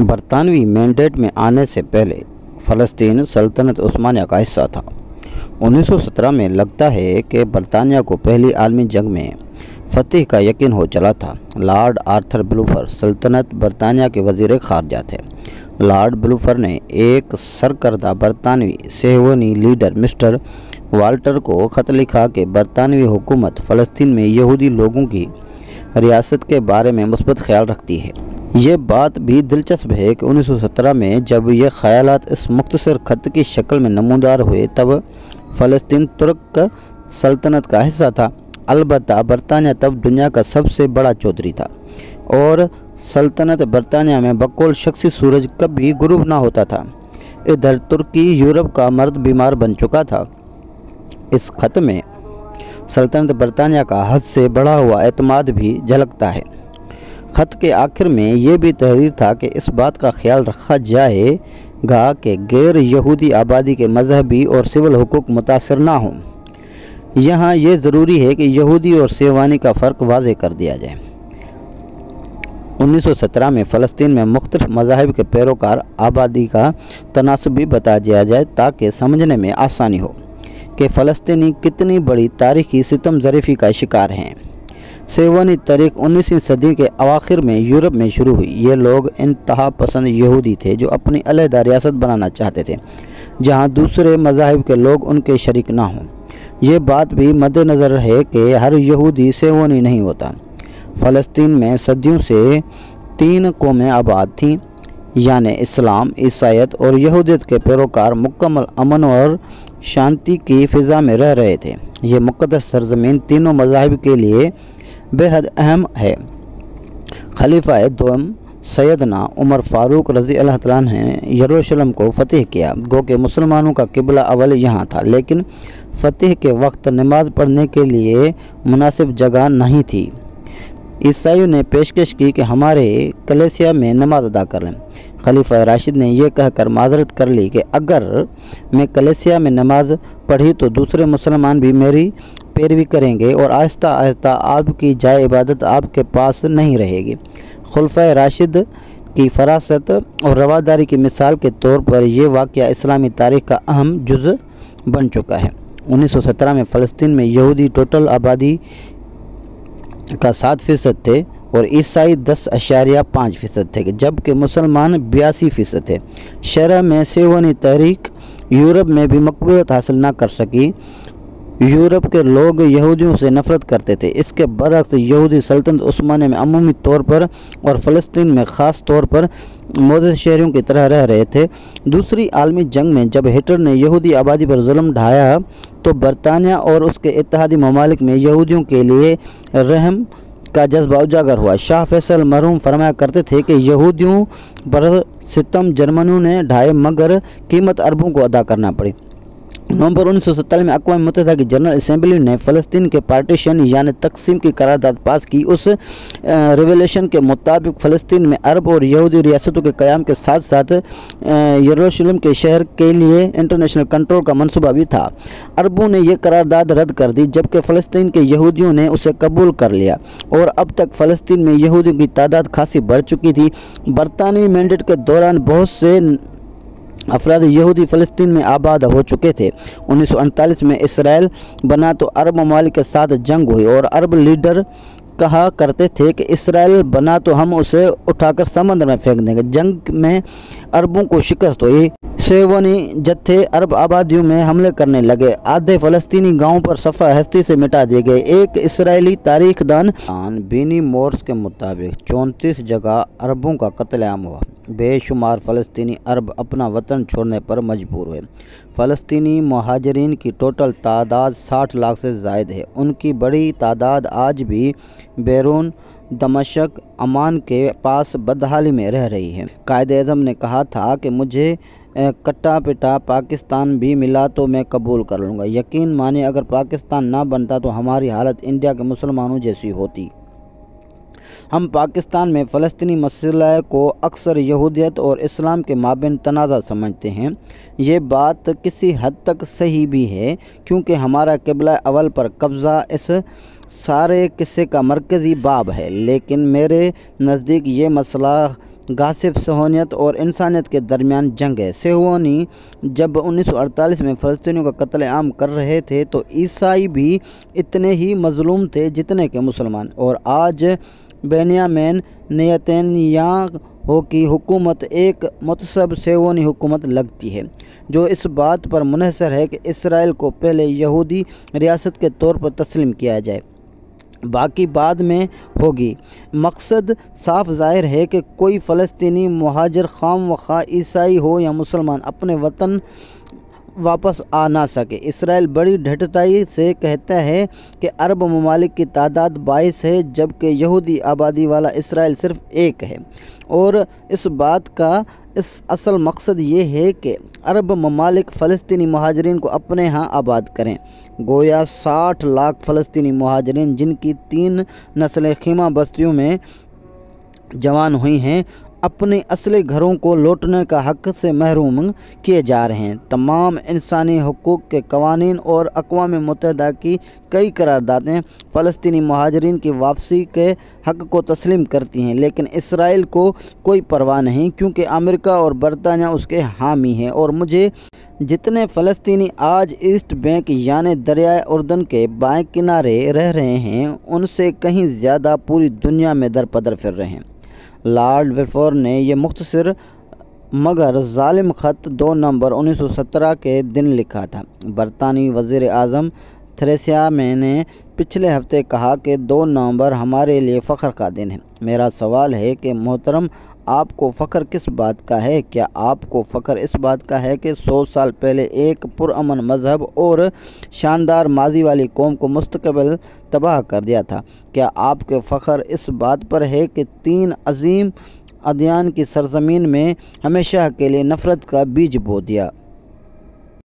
برطانوی مینڈیٹ میں آنے سے پہلے فلسطین سلطنت عثمانیہ کا حصہ تھا۔ 1917 میں لگتا ہے کہ برطانیہ کو پہلی عالمی جنگ میں فتح کا یقین ہو چلا تھا۔ لارڈ آرتھر بلفور سلطنت برطانیہ کے وزیر خارجہ تھے۔ لارڈ بلفور نے ایک سرکردہ برطانوی صہیونی لیڈر مسٹر والٹر کو خط لکھا کہ برطانوی حکومت فلسطین میں یہودی لوگوں کی ریاست کے بارے میں مثبت خیال رکھتی ہے۔ یہ بات بھی دلچسپ ہے کہ 1917 میں جب یہ خیالات اس مختصر خط کی شکل میں نمودار ہوئے تب فلسطین ترک سلطنت کا حصہ تھا۔ البتہ برطانیہ تب دنیا کا سب سے بڑا چودھری تھا اور سلطنت برطانیہ میں بقول شخصی سورج کبھی غروب نہ ہوتا تھا۔ ادھر ترکی یورپ کا مرد بیمار بن چکا تھا۔ اس خط میں سلطنت برطانیہ کا حد سے بڑھا ہوا اعتماد بھی جھلکتا ہے۔ خط کے آخر میں یہ بھی تحریر تھا کہ اس بات کا خیال رکھا جائے گا کہ غیر یہودی آبادی کے مذہبی اور سول حقوق متاثر نہ ہوں۔ یہاں یہ ضروری ہے کہ یہودی اور صہیونی کا فرق واضح کر دیا جائے۔ 1917 میں فلسطین میں مختلف مذاہب کے پیروکار آبادی کا تناسب بھی بتا دیا جائے تاکہ سمجھنے میں آسانی ہو کہ فلسطینی کتنی بڑی تاریخی ستم ظریفی کا شکار ہیں۔ صہیونی تاریخ 19ویں صدی کے اواخر میں یورپ میں شروع ہوئی۔ یہ لوگ انتہا پسند یہودی تھے جو اپنی علیحدہ ریاست بنانا چاہتے تھے جہاں دوسرے مذاہب کے لوگ ان کے شریک نہ ہوں۔ یہ بات بھی مد نظر ہے کہ ہر یہودی صہیونی نہیں ہوتا۔ فلسطین میں صدیوں سے 3 قومیں آباد تھیں، یعنی اسلام، عیسائیت اور یہودیت کے پیروکار مکمل امن اور شانتی کی فضا میں رہ رہے تھے۔ یہ مقدس سرزمین تینوں مذاہب کے لیے بے حد اہم ہے۔ خلیفہ دوم سیدنا عمر فاروق رضی اللہ تعالیٰ عنہ نے یروشلم کو فتح کیا، گو کہ مسلمانوں کا قبلہ اول یہاں تھا، لیکن فتح کے وقت نماز پڑھنے کے لیے مناسب جگہ نہیں تھی۔ عیسائیوں نے پیشکش کی کہ ہمارے کلیسیا میں نماز ادا کر لیں۔ خلیفہ راشد نے یہ کہہ کر معذرت کر لی کہ اگر میں کلیسیا میں نماز پڑھی تو دوسرے مسلمان بھی میری پیروی کریں گے اور آہستہ آہستہ آپ کی جائے عبادت آپ کے پاس نہیں رہے گی۔ خلفائے راشد کی فراست اور رواداری کی مثال کے طور پر یہ واقعہ اسلامی تاریخ کا اہم جزء بن چکا ہے۔ 1917 میں فلسطین میں یہودی ٹوٹل آبادی کا 7% تھے اور عیسائی 10.5% تھے، جبکہ مسلمان 82% تھے۔ شرح میں صہیونی تحریک یورپ میں بھی مقبولیت حاصل نہ کر سکی۔ یورپ کے لوگ یہودیوں سے نفرت کرتے تھے۔ اس کے برعکس یہودی سلطنت عثمانیہ میں عمومی طور پر اور فلسطین میں خاص طور پر معزز شہریوں کی طرح رہ رہے تھے۔ دوسری عالمی جنگ میں جب ہٹلر نے یہودی آبادی پر ظلم ڈھایا تو برطانیہ اور اس کے اتحادی ممالک میں یہودیوں کے لیے رحم کا جذبہ اجاگر ہوا۔ شاہ فیصل مرحوم فرمایا کرتے تھے کہ یہودیوں پر ستم جرمنوں نے ڈھائے مگر قیمت عربوں کو ادا کرنا پڑی۔ نومبر 1947 میں اقوام متحدہ کی جنرل اسمبلی نے فلسطین کے پارٹیشن یعنی تقسیم کی قرارداد پاس کی۔ اس ریزولوشن کے مطابق فلسطین میں عرب اور یہودی ریاستوں کے قیام کے ساتھ ساتھ یروشلم کے شہر کے لیے انٹرنیشنل کنٹرول کا منصوبہ بھی تھا۔ عربوں نے یہ قرارداد رد کر دی جبکہ فلسطین کے یہودیوں نے اسے قبول کر لیا اور اب تک فلسطین میں یہودیوں کی تعداد خاصی بڑھ چکی تھی۔ برطانوی مینڈیٹ کے دوران بہت سے افراد یہودی فلسطین میں آباد ہو چکے تھے۔ 1948 میں اسرائیل بنا تو عرب ممالک کے ساتھ جنگ ہوئی اور عرب لیڈر کہا کرتے تھے کہ اسرائیل بنا تو ہم اسے اٹھا کر سمندر میں پھینک دیں گے۔ جنگ میں عربوں کو شکست ہوئی۔ صہیونی جتھے عرب آبادیوں میں حملے کرنے لگے۔ آدھے فلسطینی گاؤں پر صفحہ ہستی سے مٹا دیے گئے۔ ایک اسرائیلی تاریخ دان بینی مورس کے مطابق 34 جگہ عربوں کا قتل عام ہوا۔ بے شمار فلسطینی عرب اپنا وطن چھوڑنے پر مجبور ہوئے۔ فلسطینی مہاجرین کی ٹوٹل تعداد 60 لاکھ سے زائد ہے۔ ان کی بڑی تعداد آج بھی بیرون دمشق عمان کے پاس بدحالی میں رہ رہی ہے۔ قائد اعظم نے کہا تھا کہ مجھے کٹا پٹا پاکستان بھی ملا تو میں قبول کر لوں گا۔ یقین مانیے اگر پاکستان نہ بنتا تو ہماری حالت انڈیا کے مسلمانوں جیسی ہوتی۔ ہم پاکستان میں فلسطینی مسئلہ کو اکثر یہودیت اور اسلام کے مابین تنازع سمجھتے ہیں۔ یہ بات کسی حد تک صحیح بھی ہے کیونکہ ہمارا قبلہ اول پر قبضہ اس سارے قصے کا مرکزی باب ہے، لیکن میرے نزدیک یہ مسئلہ غاصب صہیونیت اور انسانیت کے درمیان جنگ ہے۔ صہیونی جب 1948 میں فلسطینیوں کا قتل عام کر رہے تھے تو عیسائی بھی اتنے ہی مظلوم تھے جتنے کہ مسلمان، اور آج بنیامین نیتنیاہو کی حکومت ایک متعصب صہیونی حکومت لگتی ہے جو اس بات پر منحصر ہے کہ اسرائیل کو پہلے یہودی ریاست کے طور پر تسلیم کیا جائے، باقی بعد میں ہوگی۔ مقصد صاف ظاہر ہے کہ کوئی فلسطینی مہاجر خواہ مخواہ عیسائی ہو یا مسلمان اپنے وطن واپس آ نہ سکے۔ اسرائیل بڑی ڈھٹتائی سے کہتا ہے کہ عرب ممالک کی تعداد 22 ہے جبکہ یہودی آبادی والا اسرائیل صرف 1 ہے، اور اس بات کا اصل مقصد یہ ہے کہ عرب ممالک فلسطینی مہاجرین کو اپنے ہاں آباد کریں۔ گویا 60 لاکھ فلسطینی مہاجرین جن کی 3 نسلیں خیمہ بستیوں میں جوان ہوئی ہیں اپنے اصلی گھروں کو لوٹنے کا حق سے محروم کیے جا رہے ہیں۔ تمام انسانی حقوق کے قوانین اور اقوام متحدہ کی کئی قراردادیں فلسطینی مہاجرین کی واپسی کے حق کو تسلیم کرتی ہیں، لیکن اسرائیل کو کوئی پرواہ نہیں کیونکہ امریکہ اور برطانیہ اس کے حامی ہیں، اور مجھے جتنے فلسطینی آج ایسٹ بینک یعنی دریائے اردن کے بائیں کنارے رہ رہے ہیں ان سے کہیں زیادہ پوری دنیا میں در پدر پھر رہے ہیں۔ لارڈ بالفور نے یہ مختصر مگر ظالم خط 2 نومبر 1917 کے دن لکھا تھا۔ برطانوی وزیر اعظم تھریسا مے نے پچھلے ہفتے کہا کہ 2 نومبر ہمارے لیے فخر کا دن ہے۔ میرا سوال ہے کہ محترم، آپ کو فخر کس بات کا ہے؟ کیا آپ کو فخر اس بات کا ہے کہ 100 سال پہلے ایک پرامن مذہب اور شاندار ماضی والی قوم کو مستقبل تباہ کر دیا تھا؟ کیا آپ کے فخر اس بات پر ہے کہ 3 عظیم ادیان کی سرزمین میں ہمیشہ کے لیے نفرت کا بیج بو دیا؟